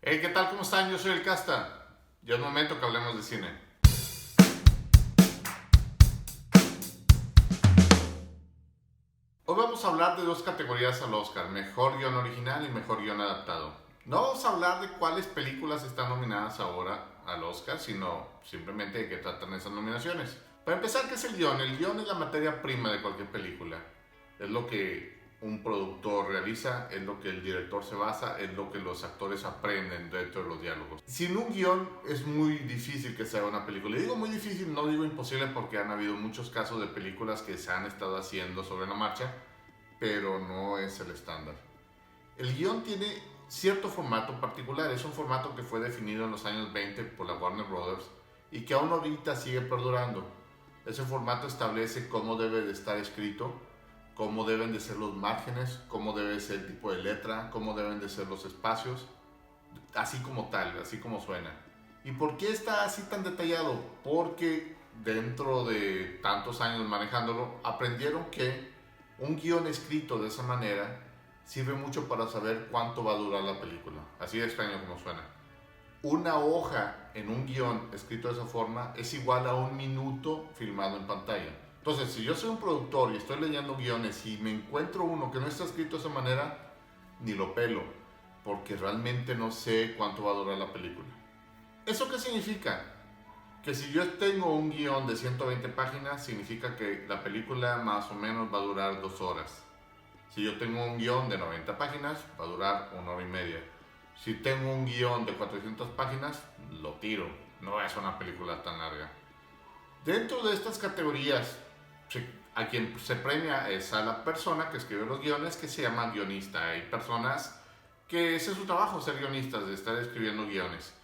Hey, ¿qué tal? ¿Cómo están? Yo soy el Casta. Ya es momento que hablemos de cine. Hoy vamos a hablar de dos categorías al Oscar, mejor guión original y mejor guión adaptado. No vamos a hablar de cuáles películas están nominadas ahora al Oscar, sino simplemente de qué tratan esas nominaciones. Para empezar, ¿qué es el guión? El guión es la materia prima de cualquier película. Es lo que un productor realiza, es lo que el director se basa, es lo que los actores aprenden dentro de los diálogos. Sin un guión es muy difícil que se haga una película. Y digo muy difícil, no digo imposible, porque han habido muchos casos de películas que se han estado haciendo sobre la marcha, pero no es el estándar. El guión tiene cierto formato particular, es un formato que fue definido en los años 20 por la Warner Brothers y que aún ahorita sigue perdurando. Ese formato establece cómo debe de estar escrito, cómo deben de ser los márgenes, cómo debe ser el tipo de letra, cómo deben de ser los espacios, así como tal, así como suena. ¿Y por qué está así tan detallado? Porque dentro de tantos años manejándolo, aprendieron que un guión escrito de esa manera sirve mucho para saber cuánto va a durar la película. Así de extraño como suena. Una hoja en un guión escrito de esa forma es igual a un minuto filmado en pantalla. Entonces, si yo soy un productor y estoy leyendo guiones y me encuentro uno que no está escrito de esa manera, ni lo pelo, porque realmente no sé cuánto va a durar la película. ¿Eso qué significa? Que si yo tengo un guión de 120 páginas, significa que la película más o menos va a durar 2 horas. Si yo tengo un guión de 90 páginas, va a durar 1 hora y media. Si tengo un guión de 400 páginas, lo tiro. No es una película tan larga. Dentro de estas categorías, a quien se premia es a la persona que escribe los guiones, que se llama guionista. Hay personas que ese es su trabajo, ser guionistas, de estar escribiendo guiones.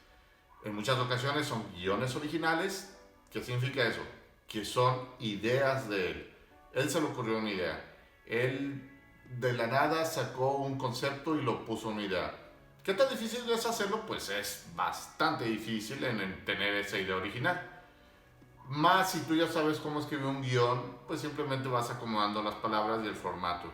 En muchas ocasiones son guiones originales. ¿Qué significa eso? Que son ideas de él. Él se le ocurrió una idea. Él de la nada sacó un concepto y lo puso una idea. ¿Qué tan difícil es hacerlo? Pues es bastante difícil en tener esa idea original. Más si tú ya sabes cómo escribir un guión, pues simplemente vas acomodando las palabras y el formato.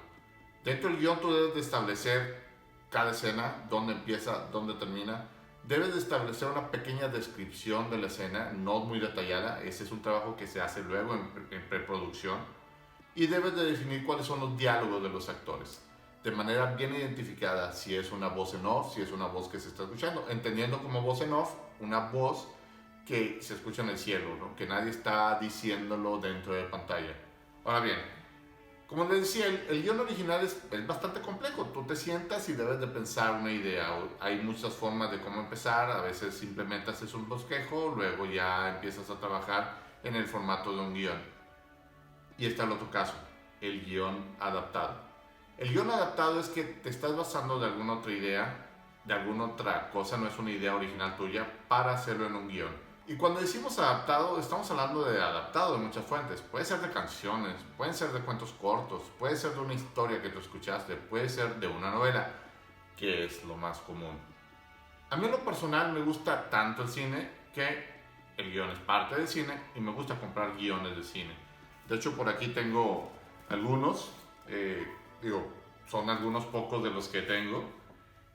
Dentro del guión tú debes de establecer cada escena, dónde empieza, dónde termina. Debes de establecer una pequeña descripción de la escena, no muy detallada. Ese es un trabajo que se hace luego en preproducción. Y debes de definir cuáles son los diálogos de los actores, de manera bien identificada, si es una voz en off, si es una voz que se está escuchando, entendiendo como voz en off una voz que se escucha en el cielo, ¿no? Que nadie está diciéndolo dentro de pantalla. Ahora bien, como les decía, el guión original es bastante complejo. Tú te sientas y debes de pensar una idea. Hay muchas formas de cómo empezar. A veces simplemente haces un bosquejo, luego ya empiezas a trabajar en el formato de un guión. Y está el otro caso, el guión adaptado. El guión adaptado es que te estás basando de alguna otra idea, de alguna otra cosa, no es una idea original tuya, para hacerlo en un guión. Y cuando decimos adaptado, estamos hablando de adaptado de muchas fuentes. Puede ser de canciones, pueden ser de cuentos cortos, puede ser de una historia que tú escuchaste, puede ser de una novela, que es lo más común. A mí en lo personal me gusta tanto el cine que el guión es parte del cine y me gusta comprar guiones de cine. De hecho, por aquí tengo algunos, son algunos pocos de los que tengo.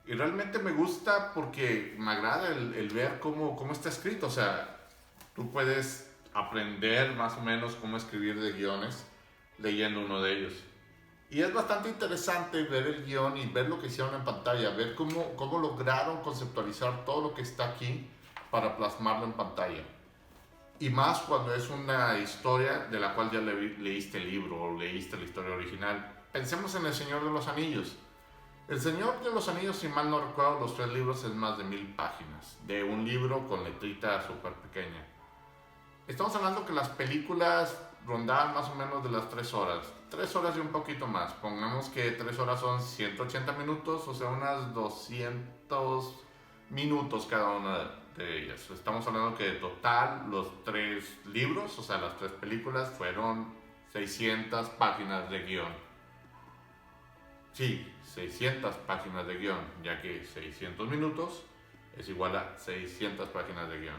Y realmente me gusta porque me agrada el ver cómo está escrito. O sea, tú puedes aprender más o menos cómo escribir de guiones leyendo uno de ellos. Y es bastante interesante ver el guión y ver lo que hicieron en pantalla, ver cómo lograron conceptualizar todo lo que está aquí para plasmarlo en pantalla. Y más cuando es una historia de la cual ya leíste el libro o leíste la historia original. Pensemos en El Señor de los Anillos. El Señor de los Anillos, si mal no recuerdo, los 3 libros es más de 1000 páginas. De un libro con letrita súper pequeña. Estamos hablando que las películas rondaban más o menos de las 3 horas. 3 horas y un poquito más. Pongamos que 3 horas son 180 minutos, o sea, unas 200 minutos cada una de ellas. Estamos hablando que de total los 3 libros, o sea, las 3 películas, fueron 600 páginas de guión. Sí, 600 páginas de guión, ya que 600 minutos es igual a 600 páginas de guión.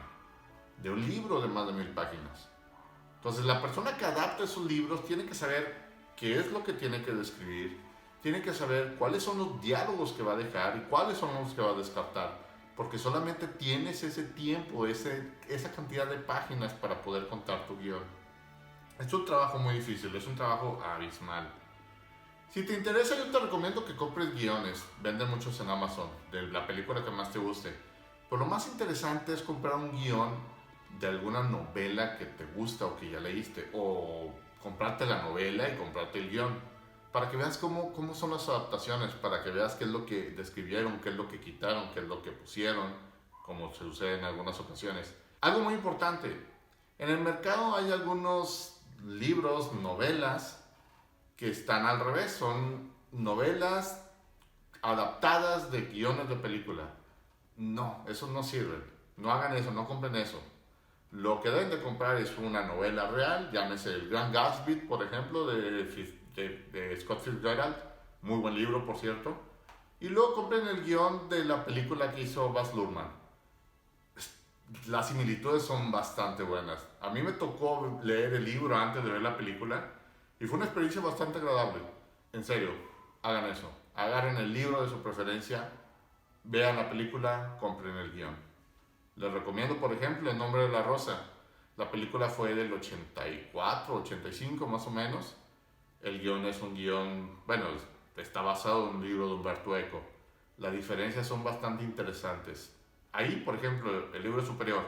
De un libro de más de 1000 páginas. Entonces, la persona que adapta esos libros tiene que saber qué es lo que tiene que describir, tiene que saber cuáles son los diálogos que va a dejar y cuáles son los que va a descartar. porque solamente tienes ese tiempo, esa cantidad de páginas para poder contar tu guión. Es un trabajo muy difícil, es un trabajo abismal. Si te interesa, yo te recomiendo que compres guiones. Venden muchos en Amazon, de la película que más te guste. Pero lo más interesante es comprar un guión de alguna novela que te gusta o que ya leíste. O comprarte la novela y comprarte el guión. Para que veas cómo son las adaptaciones. Para que veas qué es lo que describieron, qué es lo que quitaron, qué es lo que pusieron. Como se sucede en algunas ocasiones. Algo muy importante. En el mercado hay algunos libros, novelas que están al revés, son novelas adaptadas de guiones de película. No, eso no sirve. No hagan eso, no compren eso. Lo que deben de comprar es una novela real, llámese El Gran Gatsby, por ejemplo, de Scott Fitzgerald. Muy buen libro, por cierto. Y luego compren el guión de la película que hizo Baz Luhrmann. Las similitudes son bastante buenas. A mí me tocó leer el libro antes de ver la película y fue una experiencia bastante agradable. En serio, hagan eso. Agarren el libro de su preferencia, vean la película, compren el guión. Les recomiendo, por ejemplo, El Nombre de la Rosa. La película fue del 84, 85 más o menos. El guión es un guión, bueno, está basado en un libro de Umberto Eco. Las diferencias son bastante interesantes. Ahí, por ejemplo, el libro es superior,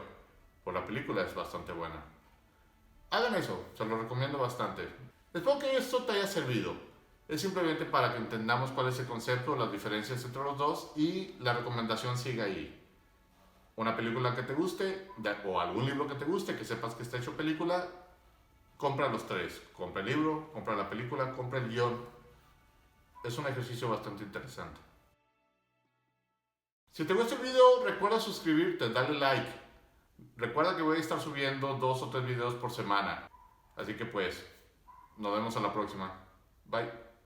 por la película es bastante buena. Hagan eso, se lo recomiendo bastante. Espero que esto te haya servido. Es simplemente para que entendamos cuál es el concepto, las diferencias entre los dos y la recomendación sigue ahí. Una película que te guste o algún libro que te guste, que sepas que está hecho película, compra los tres. Compra el libro, compra la película, compra el guión. Es un ejercicio bastante interesante. Si te gusta el video, recuerda suscribirte, darle like. Recuerda que voy a estar subiendo 2 o 3 videos por semana. Así que pues, nos vemos a la próxima. Bye.